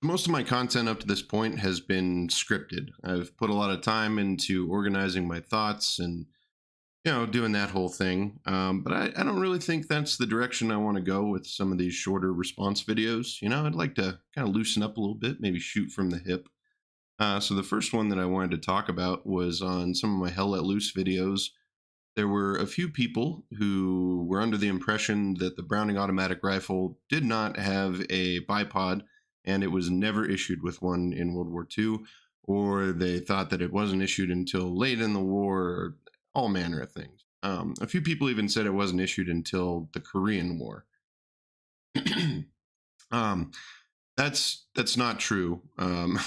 Most of my content up to this point has been scripted. I've put a lot of time into organizing my thoughts and, doing that whole thing. But I don't really think that's the direction I want to go with some of these shorter response videos. I'd like to kind of loosen up a little bit, maybe shoot from the hip. So the first one that I wanted to talk about was on some of my Hell Let Loose videos. There were a few people who were under the impression that the Browning automatic rifle did not have a bipod and it was never issued with one in World War II, or they thought that it wasn't issued until late in the war, or all manner of things. A few people even said it wasn't issued until the Korean War. um, that's not true. None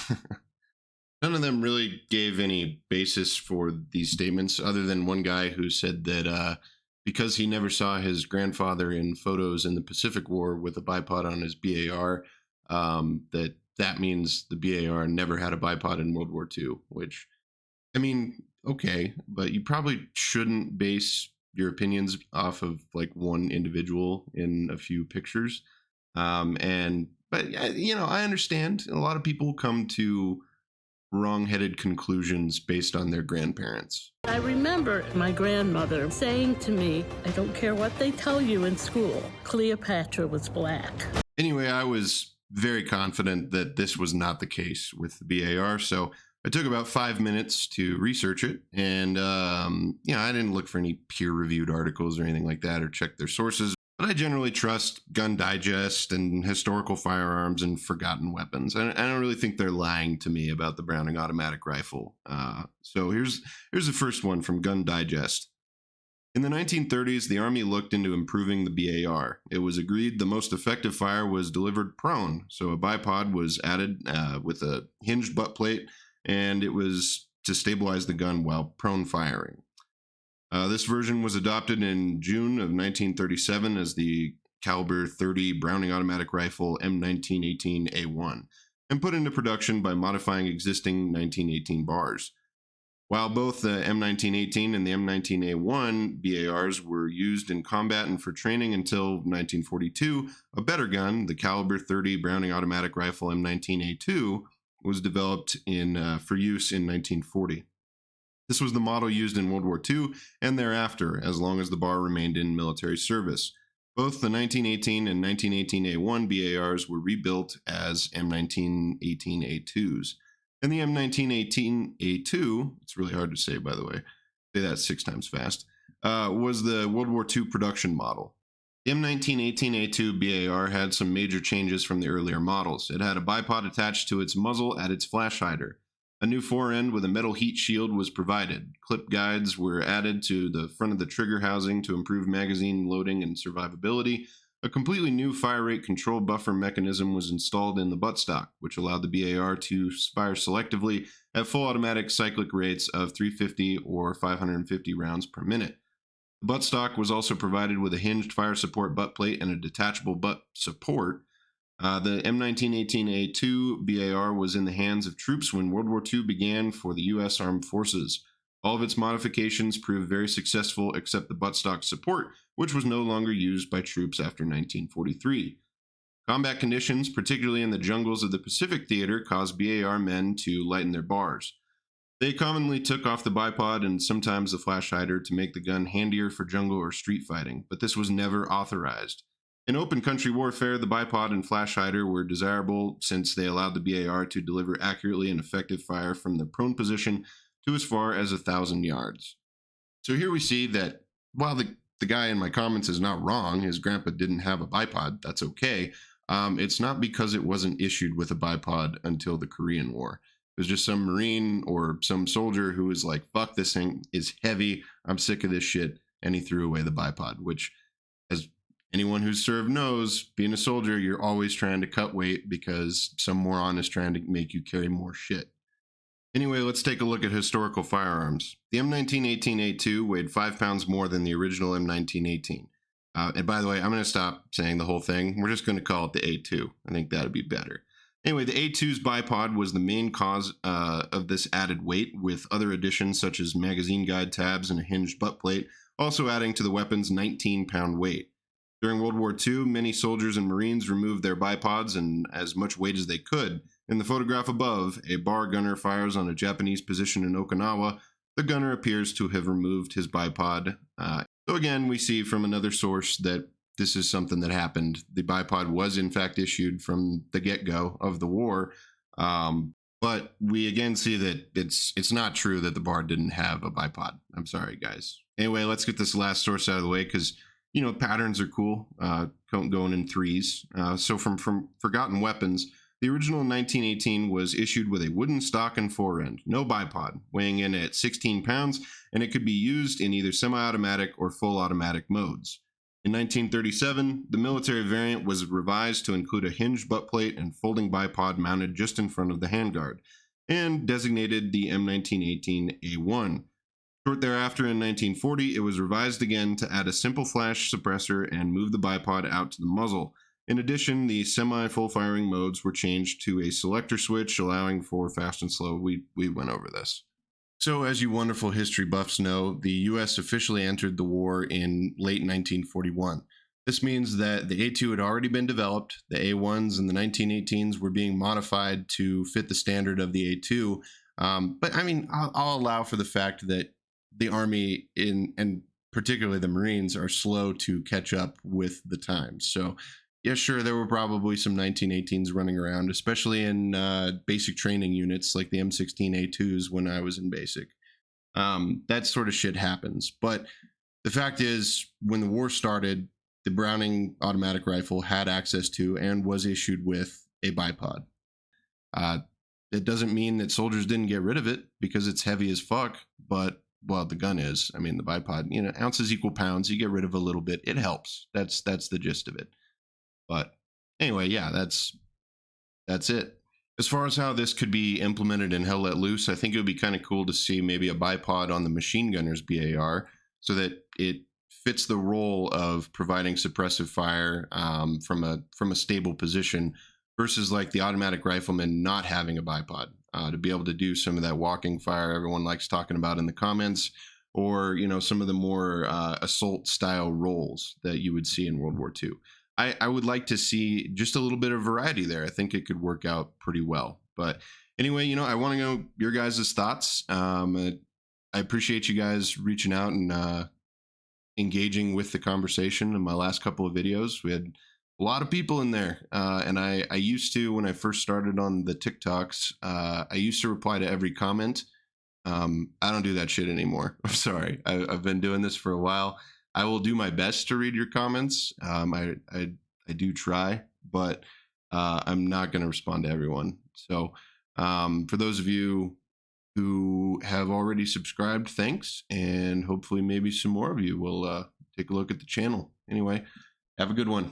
of them really gave any basis for these statements, other than one guy who said that because he never saw his grandfather in photos in the Pacific War with a bipod on his BAR, that means the BAR never had a bipod in World War II, which, I mean, okay, but you probably shouldn't base your opinions off of like one individual in a few pictures. But I understand a lot of people come to wrong-headed conclusions based on their grandparents. I remember my grandmother saying to me, I don't care what they tell you in school, Cleopatra was black. Anyway, I was very confident that this was not the case with the BAR, so I took about 5 minutes to research it, and I didn't look for any peer-reviewed articles or anything like that or check their sources. But I generally trust Gun Digest and historical firearms and forgotten weapons. I don't really think they're lying to me about the Browning automatic rifle. So here's the first one from Gun Digest. In the 1930s, the Army looked into improving the BAR. It was agreed the most effective fire was delivered prone, so a bipod was added with a hinged butt plate, and it was to stabilize the gun while prone firing. This version was adopted in June of 1937 as the caliber 30 Browning automatic rifle M1918A1 and put into production by modifying existing 1918 bars. While both the M1918 and the M19A1 BARs were used in combat and for training until 1942, a better gun, the caliber 30 Browning automatic rifle M19A2, was developed for use in 1940. This was the model used in World War II and thereafter, as long as the bar remained in military service. Both the 1918 and 1918A1 BARs were rebuilt as M1918A2s. And the M1918A2, it's really hard to say, by the way, say that 6 times fast, was the World War II production model. The M1918A2 BAR had some major changes from the earlier models. It had a bipod attached to its muzzle at its flash hider. A new forend with a metal heat shield was provided. Clip guides were added to the front of the trigger housing to improve magazine loading and survivability. A completely new fire rate control buffer mechanism was installed in the buttstock, which allowed the BAR to fire selectively at full automatic cyclic rates of 350 or 550 rounds per minute. The buttstock was also provided with a hinged fire support butt plate and a detachable butt support. The M1918A2 BAR was in the hands of troops when World War II began for the U.S. Armed Forces. All of its modifications proved very successful except the buttstock support, which was no longer used by troops after 1943. Combat conditions, particularly in the jungles of the Pacific Theater, caused BAR men to lighten their bars. They commonly took off the bipod and sometimes the flash hider to make the gun handier for jungle or street fighting, but this was never authorized. In open country warfare, the bipod and flash hider were desirable since they allowed the BAR to deliver accurately and effective fire from the prone position to as far as 1,000 yards. So here we see that while the guy in my comments is not wrong, his grandpa didn't have a bipod, that's okay. It's not because it wasn't issued with a bipod until the Korean War. It was just some Marine or some soldier who was like, fuck, this thing is heavy, I'm sick of this shit, and he threw away the bipod, which, as anyone who's served knows, being a soldier, you're always trying to cut weight because some moron is trying to make you carry more shit. Anyway, let's take a look at historical firearms. The M1918A2 weighed 5 pounds more than the original M1918. And by the way, I'm going to stop saying the whole thing. We're just going to call it the A2. I think that'd be better. Anyway, the A2's bipod was the main cause of this added weight, with other additions such as magazine guide tabs and a hinged butt plate, also adding to the weapon's 19-pound weight. During World War II, many soldiers and Marines removed their bipods and as much weight as they could. In the photograph above, a bar gunner fires on a Japanese position in Okinawa. The gunner appears to have removed his bipod. So again, we see from another source that this is something that happened. The bipod was in fact issued from the get-go of the war. But we again see that it's not true that the bar didn't have a bipod. I'm sorry, guys. Anyway, let's get this last source out of the way because, patterns are cool, going in threes. So from Forgotten Weapons, the original 1918 was issued with a wooden stock and forend, no bipod, weighing in at 16 pounds, and it could be used in either semi-automatic or full automatic modes. In 1937, the military variant was revised to include a hinged butt plate and folding bipod mounted just in front of the handguard, and designated the M1918A1. Short thereafter, in 1940, it was revised again to add a simple flash suppressor and move the bipod out to the muzzle. In addition, the semi-full firing modes were changed to a selector switch, allowing for fast and slow. We went over this. So, as you wonderful history buffs know, the U.S. officially entered the war in late 1941. This means that the A2 had already been developed, the A1s and the 1918s were being modified to fit the standard of the A2. But I mean, I'll allow for the fact that the Army, and particularly the Marines, are slow to catch up with the times. So, yeah, sure, there were probably some 1918s running around, especially in basic training units like the M16A2s when I was in basic. That sort of shit happens. But the fact is, when the war started, the Browning automatic rifle had access to and was issued with a bipod. It doesn't mean that soldiers didn't get rid of it because it's heavy as fuck, but, well, the gun is. I mean, the bipod, ounces equal pounds. You get rid of a little bit. It helps. That's the gist of it. But anyway, yeah, that's it. As far as how this could be implemented and held let loose, I think it would be kind of cool to see maybe a bipod on the machine gunner's BAR so that it fits the role of providing suppressive fire from a stable position versus like the automatic rifleman not having a bipod to be able to do some of that walking fire everyone likes talking about in the comments, or some of the more assault style roles that you would see in World War II. I would like to see just a little bit of variety there. I think it could work out pretty well. But anyway, I want to know your guys' thoughts. I appreciate you guys reaching out and engaging with the conversation in my last couple of videos. We had a lot of people in there. And I used to, when I first started on the TikToks, I used to reply to every comment. I don't do that shit anymore. I'm sorry. I've been doing this for a while. I will do my best to read your comments. I do try, but I'm not going to respond to everyone. So for those of you who have already subscribed, thanks. And hopefully maybe some more of you will take a look at the channel. Anyway, have a good one.